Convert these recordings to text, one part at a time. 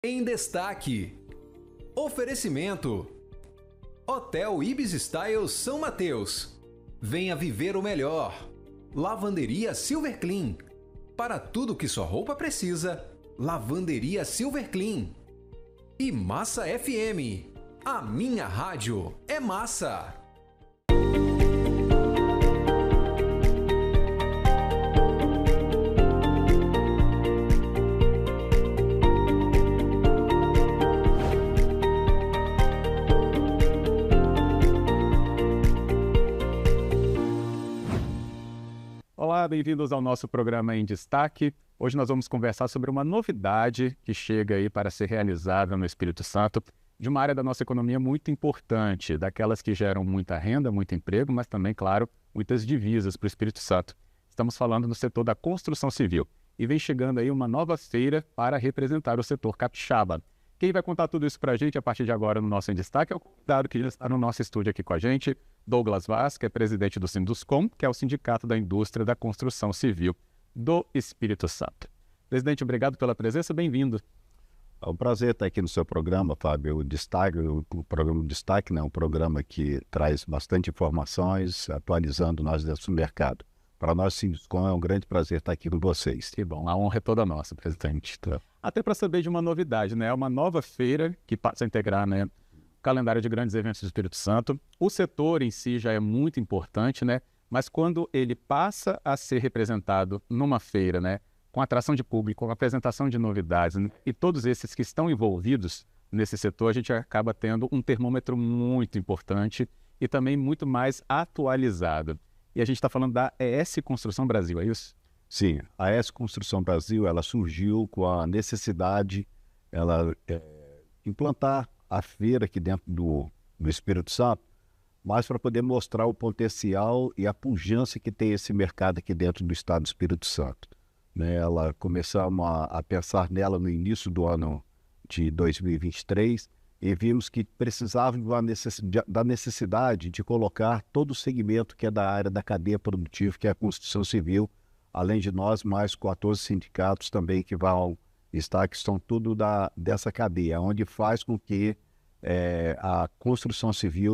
Em destaque: oferecimento Hotel Ibis Style São Mateus. Venha viver o melhor. Lavanderia Silver Clean. Para tudo que sua roupa precisa, Lavanderia Silver Clean. E Massa FM. A minha rádio é massa. Olá, bem-vindos ao nosso programa Em Destaque. Hoje nós vamos conversar sobre uma novidade que chega aí para ser realizada no Espírito Santo, de uma área da nossa economia muito importante, daquelas que geram muita renda, muito emprego, mas também, claro, muitas divisas para o Espírito Santo. Estamos falando no setor da construção civil e vem chegando aí uma nova feira para representar o setor capixaba. Quem vai contar tudo isso para a gente a partir de agora no nosso Em Destaque é o convidado que já está no nosso estúdio aqui com a gente, Douglas Vaz, que é presidente do Sinduscom, que é o Sindicato da Indústria da Construção Civil do Espírito Santo. Presidente, obrigado pela presença, bem-vindo. É um prazer estar aqui no seu programa, Fábio. O programa Destaque, né, é um programa que traz bastante informações, atualizando nós desse mercado. Para nós, Sinduscom, é um grande prazer estar aqui com vocês. Que bom, a honra é toda nossa, presidente. Até para saber de uma novidade, né? É uma nova feira que passa a integrar, né, o calendário de grandes eventos do Espírito Santo. O setor em si já é muito importante, né? Mas quando ele passa a ser representado numa feira, né, com atração de público, com apresentação de novidades, né, e todos esses que estão envolvidos nesse setor, a gente acaba tendo um termômetro muito importante e também muito mais atualizado. E a gente está falando da ES Construção Brasil, é isso? Sim, a ES Construção Brasil, ela surgiu com a necessidade implantar a feira aqui dentro do Espírito Santo, mas para poder mostrar o potencial e a pujança que tem esse mercado aqui dentro do estado do Espírito Santo. Né? Ela começamos a pensar nela no início do ano de 2023 e vimos que precisava da necessidade de colocar todo o segmento que é da área da cadeia produtiva, que é a construção civil, além de nós, mais 14 sindicatos também que vão estar, que estão tudo dessa cadeia, onde faz com que a construção civil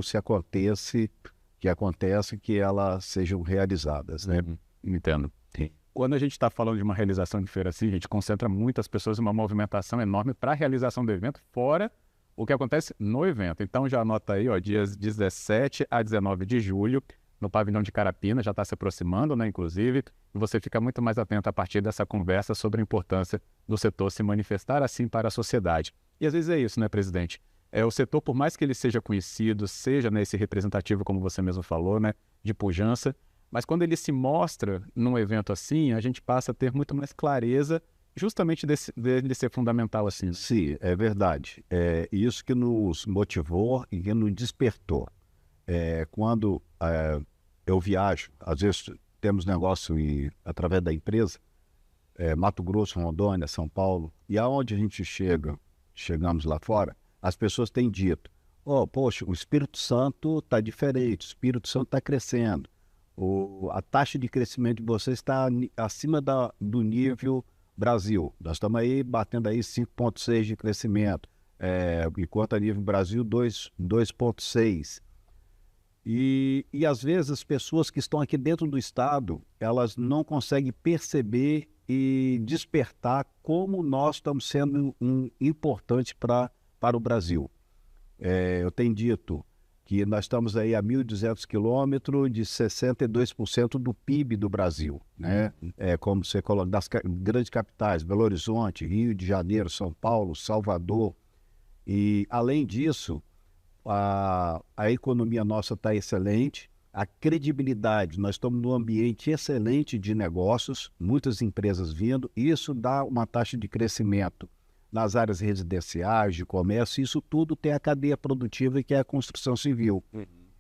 que elas sejam realizadas. Né? Entendo. Sim. Quando a gente está falando de uma realização de feira assim, a gente concentra muitas pessoas, uma movimentação enorme para a realização do evento, fora o que acontece no evento. Então já anota aí, ó, dias 17 a 19 de julho, no pavilhão de Carapina, já está se aproximando, né, inclusive, e você fica muito mais atento a partir dessa conversa sobre a importância do setor se manifestar assim para a sociedade. E às vezes é isso, né, presidente? O setor, por mais que ele seja conhecido, seja, né, esse representativo, como você mesmo falou, né, de pujança, mas quando ele se mostra num evento assim, a gente passa a ter muito mais clareza justamente dele ser fundamental assim. Sim, é verdade. É isso que nos motivou e que nos despertou. Quando eu viajo, às vezes temos negócio através da empresa, Mato Grosso, Rondônia, São Paulo, e aonde a gente chegamos lá fora, as pessoas têm dito, poxa, o Espírito Santo está diferente, o Espírito Santo está crescendo, a taxa de crescimento de vocês está acima do nível Brasil. Nós estamos aí batendo aí 5,6 de crescimento, enquanto a nível Brasil 2,6. E às vezes as pessoas que estão aqui dentro do estado, elas não conseguem perceber e despertar como nós estamos sendo importante para o Brasil. Eu tenho dito que nós estamos aí a 1.200 quilômetros de 62% do PIB do Brasil, né? Como você coloca, das grandes capitais, Belo Horizonte, Rio de Janeiro, São Paulo, Salvador. E, além disso, a economia nossa está excelente, a credibilidade, nós estamos num ambiente excelente de negócios, muitas empresas vindo, e isso dá uma taxa de crescimento nas áreas residenciais, de comércio, isso tudo tem a cadeia produtiva que é a construção civil.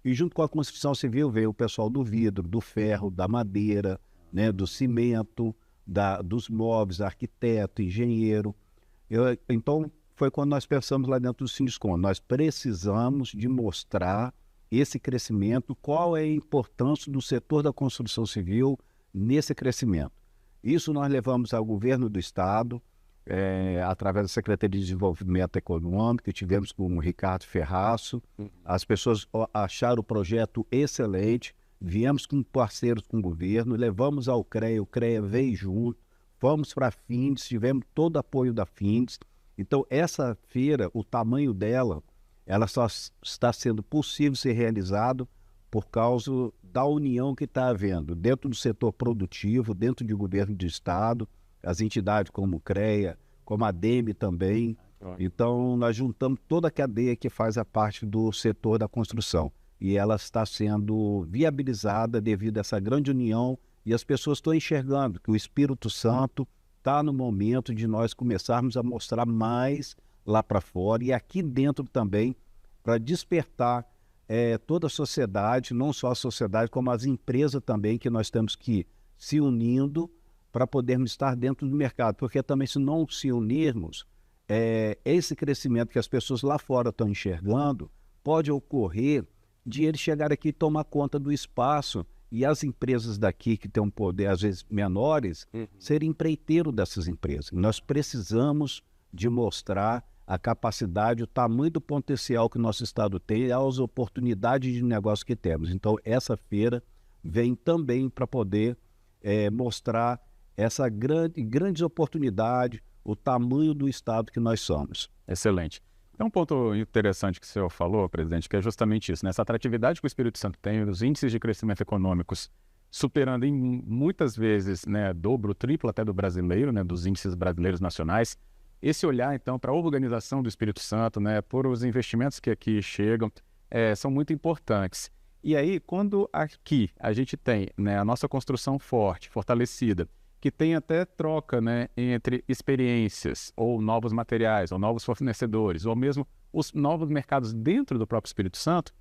E junto com a construção civil veio o pessoal do vidro, do ferro, da madeira, né, do cimento, dos móveis, arquiteto, engenheiro. Então, foi quando nós pensamos lá dentro do Sinduscom, nós precisamos de mostrar esse crescimento, qual é a importância do setor da construção civil nesse crescimento. Isso nós levamos ao governo do estado, através da Secretaria de Desenvolvimento Econômico, tivemos com o Ricardo Ferraço. As pessoas acharam o projeto excelente, viemos com parceiros com o governo, levamos ao CREA, o CREA veio junto, fomos para a FINDES, tivemos todo o apoio da FINDES. Então, essa feira, o tamanho dela, ela só está sendo possível ser realizado por causa da união que está havendo dentro do setor produtivo, dentro do governo do Estado, as entidades como o CREA, como a DEME também. Então, nós juntamos toda a cadeia que faz a parte do setor da construção. E ela está sendo viabilizada devido a essa grande união, e as pessoas estão enxergando que o Espírito Santo está no momento de nós começarmos a mostrar mais lá para fora e aqui dentro também, para despertar toda a sociedade, não só a sociedade, como as empresas também, que nós temos que ir se unindo para podermos estar dentro do mercado, porque também se não se unirmos, esse crescimento que as pessoas lá fora estão enxergando, pode ocorrer de eles chegarem aqui e tomar conta do espaço, e as empresas daqui, que têm um poder às vezes menores, serem empreiteiros dessas empresas. Nós precisamos de mostrar a capacidade, o tamanho do potencial que o nosso Estado tem, as oportunidades de negócio que temos. Então, essa feira vem também para poder mostrar essa grandes oportunidades, o tamanho do Estado que nós somos. Excelente. Tem um ponto interessante que o senhor falou, presidente, que é justamente isso, né? Essa atratividade que o Espírito Santo tem, os índices de crescimento econômicos superando em muitas vezes, né, dobro, triplo até do brasileiro, né, dos índices brasileiros nacionais. Esse olhar, então, para a organização do Espírito Santo, né, por os investimentos que aqui chegam, são muito importantes. E aí, quando aqui a gente tem, né, a nossa construção forte, fortalecida, que tem até troca, né, entre experiências, ou novos materiais, ou novos fornecedores, ou mesmo os novos mercados dentro do próprio Espírito Santo,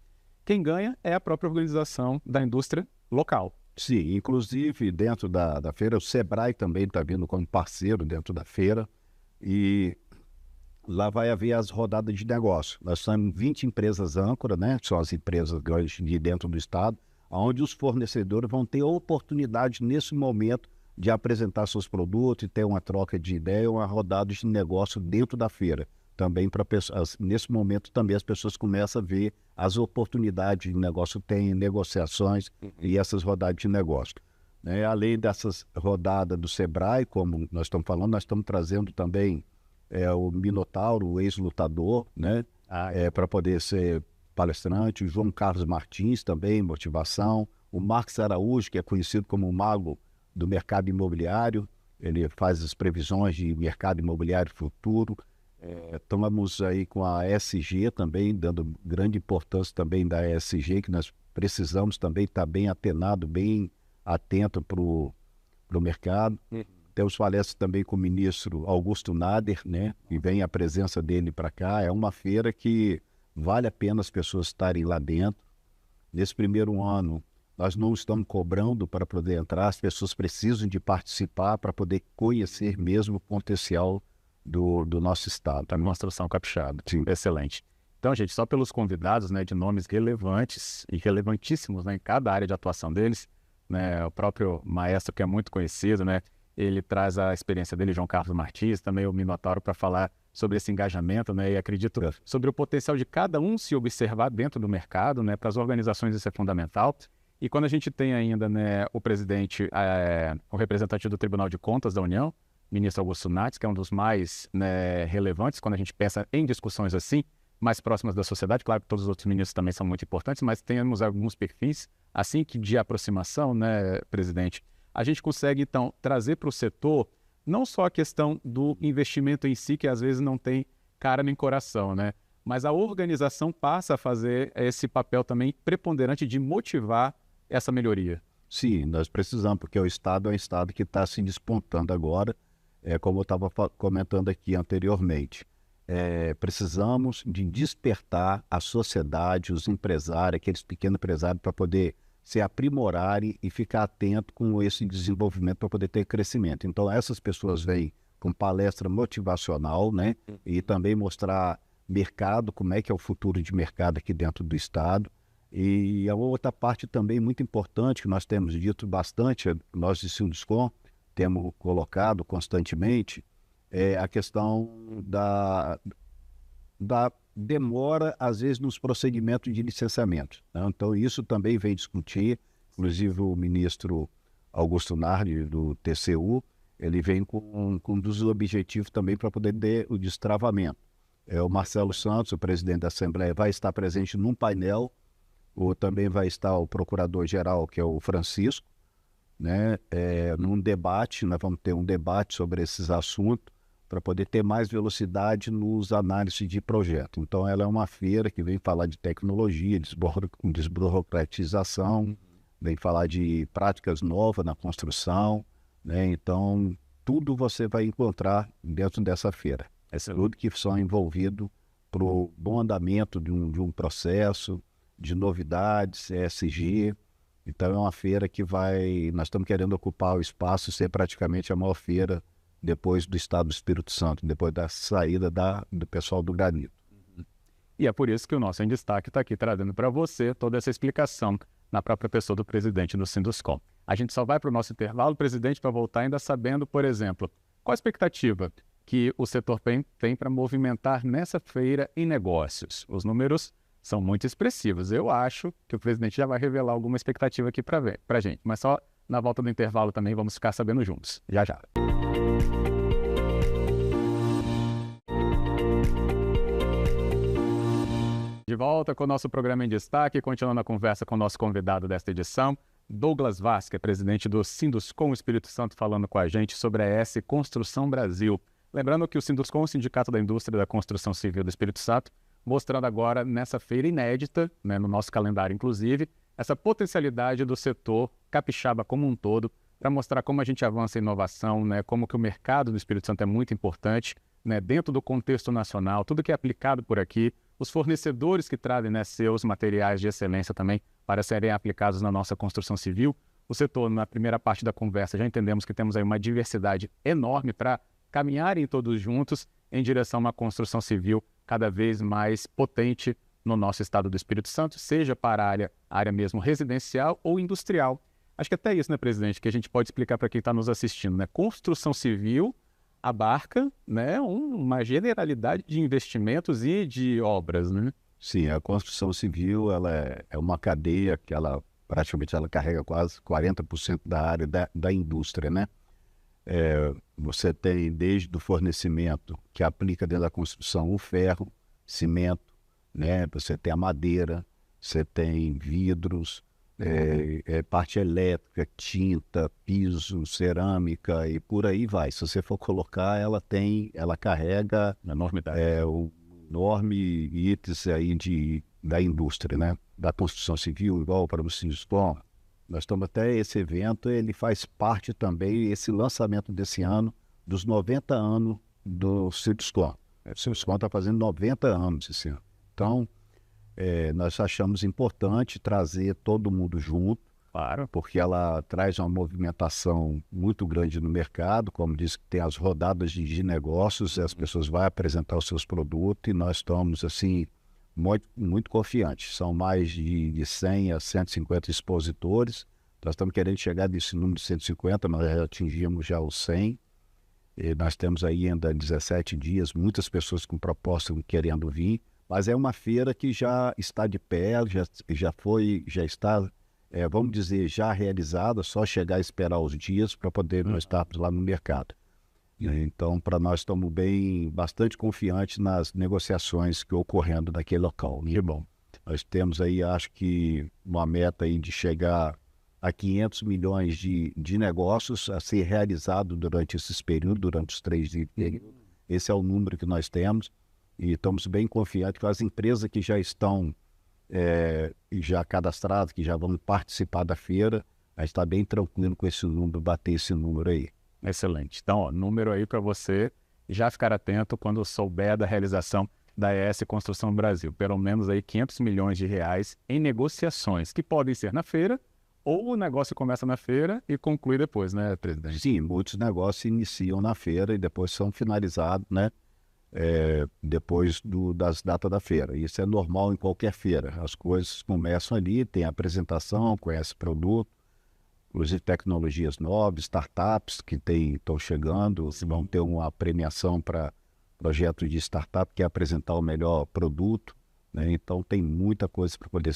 quem ganha é a própria organização da indústria local. Sim, inclusive dentro da feira, o Sebrae também está vindo como parceiro dentro da feira, e lá vai haver as rodadas de negócio. Nós temos 20 empresas âncora, né? São as empresas grandes de dentro do estado, onde os fornecedores vão ter oportunidade nesse momento de apresentar seus produtos e ter uma troca de ideia, uma rodada de negócio dentro da feira. Também para pessoas, nesse momento também as pessoas começam a ver as oportunidades de negócio, tem negociações e essas rodadas de negócio. Além dessas rodadas do Sebrae, como nós estamos falando, nós estamos trazendo também o Minotauro, o ex-lutador, né? Para poder ser palestrante, o João Carlos Martins também, motivação, o Marcos Araújo, que é conhecido como o mago do mercado imobiliário, ele faz as previsões de mercado imobiliário futuro. Estamos aí com a ESG também, dando grande importância também da ESG, que nós precisamos também estar bem atenado, bem atento para o mercado. Temos palestras também com o ministro Augusto Nader, né? E vem a presença dele para cá. É uma feira que vale a pena as pessoas estarem lá dentro. Nesse primeiro ano, nós não estamos cobrando para poder entrar, as pessoas precisam de participar para poder conhecer mesmo o potencial do nosso estado. A demonstração capixaba. Sim. Excelente. Então, gente, só pelos convidados, né, de nomes relevantes e relevantíssimos, né, em cada área de atuação deles, né, o próprio maestro, que é muito conhecido, né, ele traz a experiência dele, João Carlos Martins, também o Minotauro, para falar sobre esse engajamento, né, e acredito sobre o potencial de cada um se observar dentro do mercado, né, para as organizações isso é fundamental. E quando a gente tem ainda, né, o presidente, o representante do Tribunal de Contas da União, ministro Augusto Nates, que é um dos mais, né, relevantes quando a gente pensa em discussões assim, mais próximas da sociedade. Claro que todos os outros ministros também são muito importantes, mas temos alguns perfis assim que de aproximação, né, presidente, a gente consegue então trazer para o setor não só a questão do investimento em si, que às vezes não tem cara nem coração, né, mas a organização passa a fazer esse papel também preponderante de motivar essa melhoria. Sim, nós precisamos, porque o Estado é um Estado que está se despontando agora, como eu estava comentando aqui anteriormente. Precisamos de despertar a sociedade, os empresários, aqueles pequenos empresários, para poder se aprimorarem e ficar atento com esse desenvolvimento para poder ter crescimento. Então, essas pessoas vêm com palestra motivacional, né? E também mostrar mercado, como é que é o futuro de mercado aqui dentro do Estado. E a outra parte também muito importante, que nós temos dito bastante, nós de Sinduscom temos colocado constantemente, é a questão da demora, às vezes, nos procedimentos de licenciamento, né? Então, isso também vem discutir, inclusive o ministro Augusto Nardi, do TCU, ele vem com um dos objetivos também para poder ter o destravamento. O Marcelo Santos, o presidente da Assembleia, vai estar presente num painel, ou também vai estar o procurador-geral, que é o Francisco, né? Num debate, nós vamos ter um debate sobre esses assuntos, para poder ter mais velocidade nos análises de projeto. Então, ela é uma feira que vem falar de tecnologia, desburocratização, vem falar de práticas novas na construção, né? Então, tudo você vai encontrar dentro dessa feira. Tudo que são envolvido para o bom andamento de um processo, de novidades, ESG. Então, é uma feira que nós estamos querendo ocupar o espaço e ser praticamente a maior feira depois do estado do Espírito Santo, depois da saída do pessoal do Granito. E é por isso que o nosso Em Destaque está aqui trazendo para você toda essa explicação na própria pessoa do presidente do Sinduscom. A gente só vai para o nosso intervalo, presidente, para voltar ainda sabendo, por exemplo, qual a expectativa que o setor tem para movimentar nessa feira em negócios. Os números são muito expressivos. Eu acho que o presidente já vai revelar alguma expectativa aqui para a gente. Mas só na volta do intervalo também vamos ficar sabendo juntos. Já, já. De volta com o nosso programa Em Destaque, continuando a conversa com o nosso convidado desta edição, Douglas Vaz, que é presidente do Sinduscom Espírito Santo, falando com a gente sobre a ES Construção Brasil. Lembrando que o Sinduscom é o Sindicato da Indústria da Construção Civil do Espírito Santo, mostrando agora nessa feira inédita, né, no nosso calendário inclusive, essa potencialidade do setor capixaba como um todo, para mostrar como a gente avança em inovação, né, como que o mercado do Espírito Santo é muito importante, né, dentro do contexto nacional, tudo que é aplicado por aqui, os fornecedores que trazem, né, seus materiais de excelência também para serem aplicados na nossa construção civil. O setor, na primeira parte da conversa, já entendemos que temos aí uma diversidade enorme para caminharem todos juntos em direção a uma construção civil cada vez mais potente no nosso estado do Espírito Santo, seja para a área mesmo residencial ou industrial. Acho que até isso, né, presidente, que a gente pode explicar para quem está nos assistindo, né? Construção civil abarca, né, uma generalidade de investimentos e de obras, né? Sim, a construção civil ela é uma cadeia que praticamente ela carrega quase 40% da área da indústria, né? Você tem desde o fornecimento que aplica dentro da construção o ferro, cimento, né? Você tem a madeira, você tem vidros, parte elétrica, tinta, piso, cerâmica e por aí vai. Se você for colocar, ela carrega um enorme itens aí da indústria, né? Da construção civil, igual para o Sinduscom. Nós estamos até esse evento, ele faz parte também, esse lançamento desse ano, dos 90 anos do Sinduscom. O Sinduscom está fazendo 90 anos esse ano. Então, nós achamos importante trazer todo mundo junto, claro, porque ela traz uma movimentação muito grande no mercado, como disse, tem as rodadas de negócios, as pessoas vão apresentar os seus produtos e nós estamos, assim, muito, muito confiantes. São mais de 100 a 150 expositores, nós estamos querendo chegar nesse número de 150, nós já atingimos já os 100, e nós temos aí ainda 17 dias, muitas pessoas com proposta querendo vir, mas é uma feira que já está de pé, já está, vamos dizer, já realizada, só chegar a esperar os dias para poder nós estarmos lá no mercado. Então, para nós estamos bastante confiantes nas negociações que ocorrendo naquele local. Que bom. Nós temos aí, acho que, uma meta aí de chegar a 500 milhões de negócios a ser realizado durante esses períodos, durante os 3 dias. Esse é o número que nós temos. E estamos bem confiantes que as empresas que já estão já cadastradas, que já vão participar da feira, a gente está bem tranquilo com esse número, bater esse número aí. Excelente. Então, número aí para você já ficar atento quando souber da realização da ES Construção Brasil. Pelo menos aí 500 milhões de reais em negociações, que podem ser na feira, ou o negócio começa na feira e conclui depois, né, presidente? Sim, muitos negócios iniciam na feira e depois são finalizados, né? Depois das datas da feira. Isso é normal em qualquer feira. As coisas começam ali, tem a apresentação, conhece o produto, inclusive tecnologias novas, startups que estão chegando, vão ter uma premiação para projeto de startup, que é apresentar o melhor produto, né? Então tem muita coisa para poder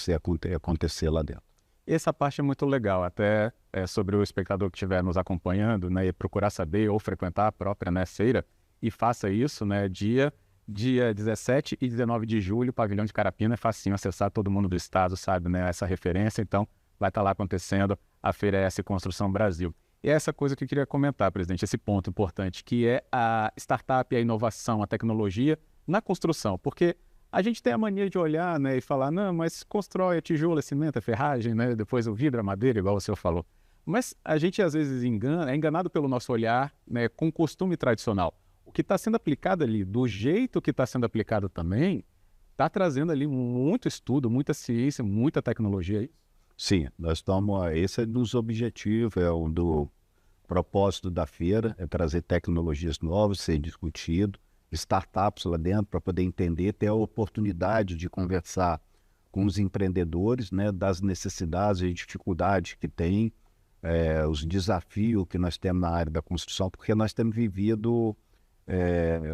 acontecer lá dentro. Essa parte é muito legal, até sobre o espectador que estiver nos acompanhando, né, e procurar saber ou frequentar a própria, né, feira, e faça isso, né, dia 17 e 19 de julho, Pavilhão de Carapina, é facinho acessar, todo mundo do estado sabe, né, essa referência, então vai estar lá acontecendo a Feira ES Construção Brasil. E é essa coisa que eu queria comentar, presidente, esse ponto importante, que é a startup, a inovação, a tecnologia na construção, porque a gente tem a mania de olhar, né, e falar, não, mas constrói a tijolo, a cimento, a ferragem, né, depois o vidro, a madeira, igual o senhor falou. Mas a gente às vezes é enganado pelo nosso olhar, né, com costume tradicional. O que está sendo aplicado ali, do jeito que está sendo aplicado também, está trazendo ali muito estudo, muita ciência, muita tecnologia aí. Sim, esse é um dos objetivos, é um do propósito da feira, é trazer tecnologias novas, ser discutido, startups lá dentro para poder entender, ter a oportunidade de conversar com os empreendedores, né, das necessidades e dificuldades que tem, os desafios que nós temos na área da construção, porque nós temos vivido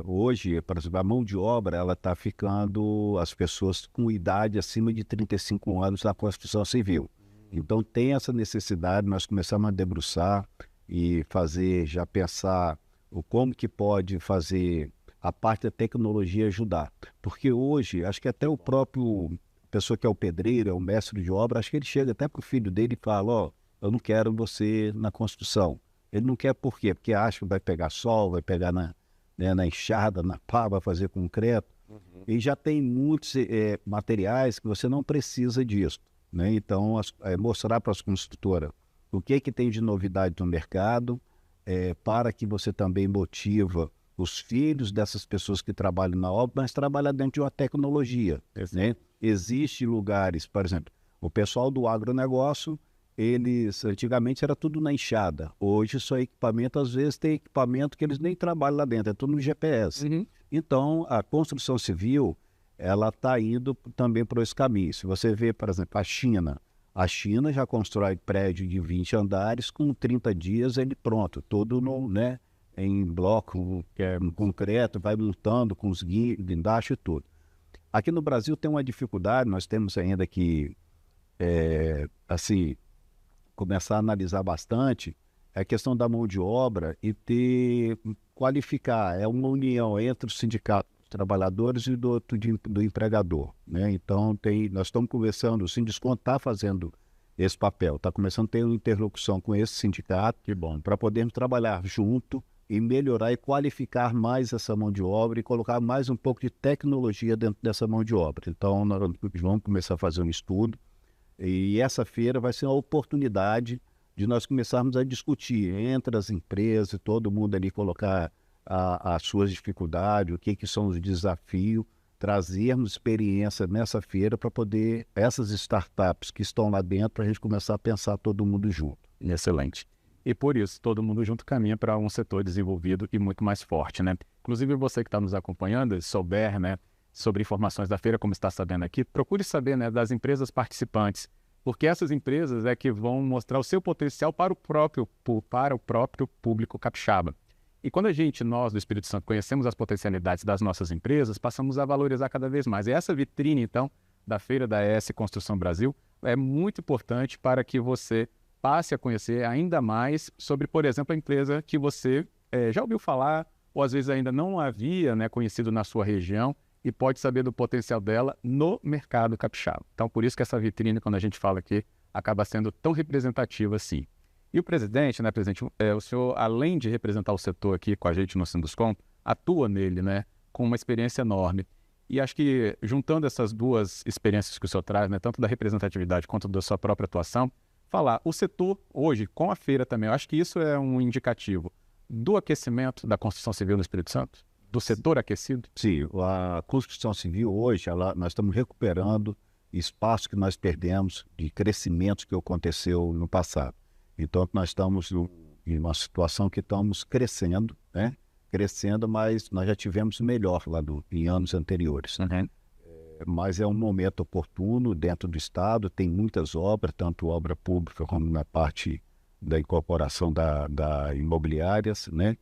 hoje, por exemplo, a mão de obra, ela está ficando, as pessoas com idade acima de 35 anos na construção civil. Então tem essa necessidade, nós começamos a debruçar e já pensar como que pode fazer a parte da tecnologia ajudar. Porque hoje, acho que até o próprio pessoa que é o pedreiro, é o mestre de obra, acho que ele chega até para o filho dele e fala, eu não quero você na construção. Ele não quer por quê? Porque acha que vai pegar sol, vai pegar na enxada, na pá, vai fazer concreto. E já tem muitos materiais que você não precisa disso, né? Então, mostrar para as construtoras o que tem de novidade no mercado, para que você também motiva os filhos dessas pessoas que trabalham na obra, mas trabalham dentro de uma tecnologia, né? Existem lugares, por exemplo, o pessoal do agronegócio, eles antigamente era tudo na enxada. Hoje só equipamento, às vezes tem equipamento que eles nem trabalham lá dentro, é tudo no GPS. Então a construção civil, ela está indo também por esse caminho. Se você vê, por exemplo, a China já constrói prédio de 20 andares, com 30 dias ele pronto, todo né, em bloco, concreto, vai montando com os guindastes e tudo. Aqui no Brasil tem uma dificuldade, nós temos ainda que começar a analisar bastante a questão da mão de obra e qualificar, uma união entre o sindicato dos trabalhadores e do empregador, né? Então nós estamos conversando, o Sinduscon está fazendo esse papel, está começando a ter uma interlocução com esse sindicato, para podermos trabalhar junto e melhorar e qualificar mais essa mão de obra e colocar mais um pouco de tecnologia dentro dessa mão de obra. Então nós vamos começar a fazer um estudo. E essa feira vai ser uma oportunidade de nós começarmos a discutir entre as empresas, todo mundo ali colocar as suas dificuldades, o que são os desafios, trazermos experiência nessa feira para poder, essas startups que estão lá dentro, para a gente começar a pensar todo mundo junto. Excelente. E por isso, todo mundo junto caminha para um setor desenvolvido e muito mais forte, né? Inclusive você que está nos acompanhando, souber, né, sobre informações da feira, como está sabendo aqui, procure saber, né, das empresas participantes, porque essas empresas é que vão mostrar o seu potencial para o próprio público capixaba. E quando nós do Espírito Santo conhecemos as potencialidades das nossas empresas, passamos a valorizar cada vez mais. E essa vitrine, então, da Feira da ES Construção Brasil é muito importante para que você passe a conhecer ainda mais sobre, por exemplo, a empresa que você já ouviu falar, ou às vezes ainda não havia, né, conhecido na sua região, e pode saber do potencial dela no mercado capixaba. Então, por isso que essa vitrine, quando a gente fala aqui, acaba sendo tão representativa assim. E o presidente, né, presidente, o senhor, além de representar o setor aqui com a gente no Sinduscon, atua nele, né, com uma experiência enorme. E acho que, juntando essas duas experiências que o senhor traz, né, tanto da representatividade quanto da sua própria atuação, falar, o setor hoje, com a feira também, eu acho que isso é um indicativo do aquecimento da construção civil no Espírito Santo? Do setor aquecido? Sim, a construção civil hoje, nós estamos recuperando espaço que nós perdemos de crescimento que aconteceu no passado. Então, nós estamos em uma situação que estamos crescendo, né? Crescendo, mas nós já tivemos melhor lá em anos anteriores. Mas é um momento oportuno dentro do Estado, tem muitas obras, tanto obra pública como na parte da incorporação da imobiliárias, né?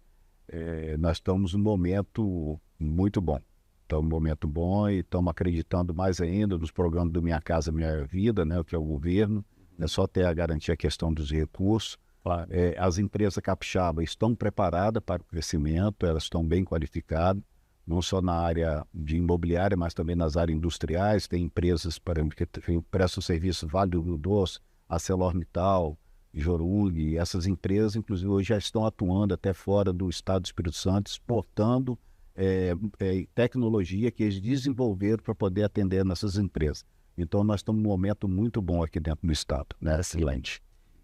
Nós estamos num momento muito bom. Estamos num momento bom e estamos acreditando mais ainda nos programas do Minha Casa Minha Vida, né? Que é o governo. É só ter a garantir a questão dos recursos. Claro. As empresas capixabas estão preparadas para o crescimento, elas estão bem qualificadas, não só na área de imobiliária, mas também nas áreas industriais. Tem empresas, por exemplo, que prestam serviço Vale do Rio Doce, ArcelorMittal, Jorug. Essas empresas, inclusive, hoje já estão atuando até fora do estado do Espírito Santo, exportando tecnologia que eles desenvolveram para poder atender nessas empresas. Então, nós estamos num momento muito bom aqui dentro do estado, né? Excelente.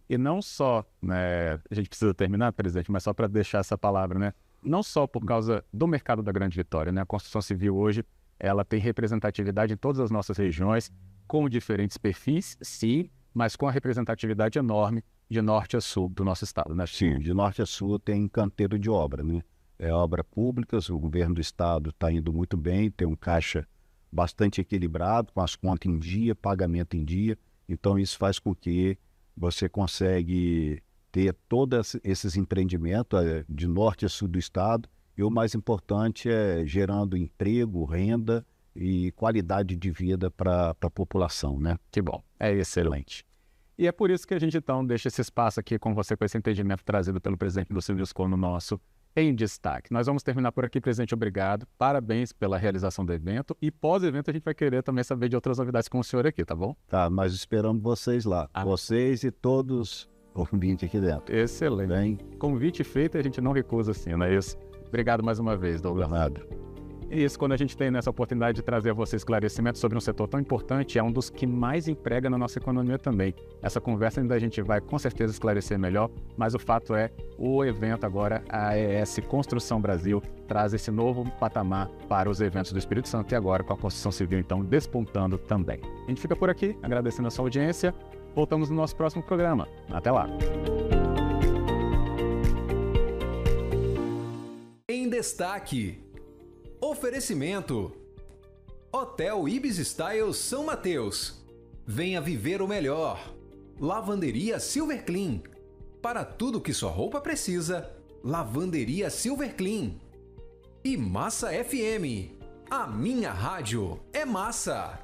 E não só, né, a gente precisa terminar, presidente, mas só para deixar essa palavra, né? Não só por causa do mercado da Grande Vitória, né? A construção civil hoje, ela tem representatividade em todas as nossas regiões, com diferentes perfis, sim, mas com a representatividade enorme de norte a sul do nosso estado, né? Sim, de norte a sul tem canteiro de obra, né? Obras públicas, o governo do estado está indo muito bem, tem um caixa bastante equilibrado, com as contas em dia, pagamento em dia. Então isso faz com que você consegue ter todos esses empreendimentos de norte a sul do estado, e o mais importante é gerando emprego, renda e qualidade de vida para a população, né? Que bom, é excelente. E é por isso que a gente então deixa esse espaço aqui com você, com esse entendimento trazido pelo presidente do Civiscom no nosso Em Destaque. Nós vamos terminar por aqui, presidente, obrigado, parabéns pela realização do evento, e pós-evento a gente vai querer também saber de outras novidades com o senhor aqui, tá bom? Tá, mas esperamos vocês lá, vocês e todos os ouvintes aqui dentro. Excelente. Bem? Convite feito e a gente não recusa assim, não é isso? Obrigado mais uma vez, Douglas. Nada. E isso, quando a gente tem nessa oportunidade de trazer a você esclarecimentos sobre um setor tão importante, é um dos que mais emprega na nossa economia também. Essa conversa ainda a gente vai com certeza esclarecer melhor, mas o fato é, o evento agora, a AES Construção Brasil, traz esse novo patamar para os eventos do Espírito Santo, e agora com a construção civil então despontando também. A gente fica por aqui, agradecendo a sua audiência. Voltamos no nosso próximo programa. Até lá! Em Destaque. Oferecimento: Hotel Ibis Style São Mateus. Venha viver o melhor. Lavanderia Silver Clean. Para tudo que sua roupa precisa, Lavanderia Silver Clean. E Massa FM. A minha rádio é massa.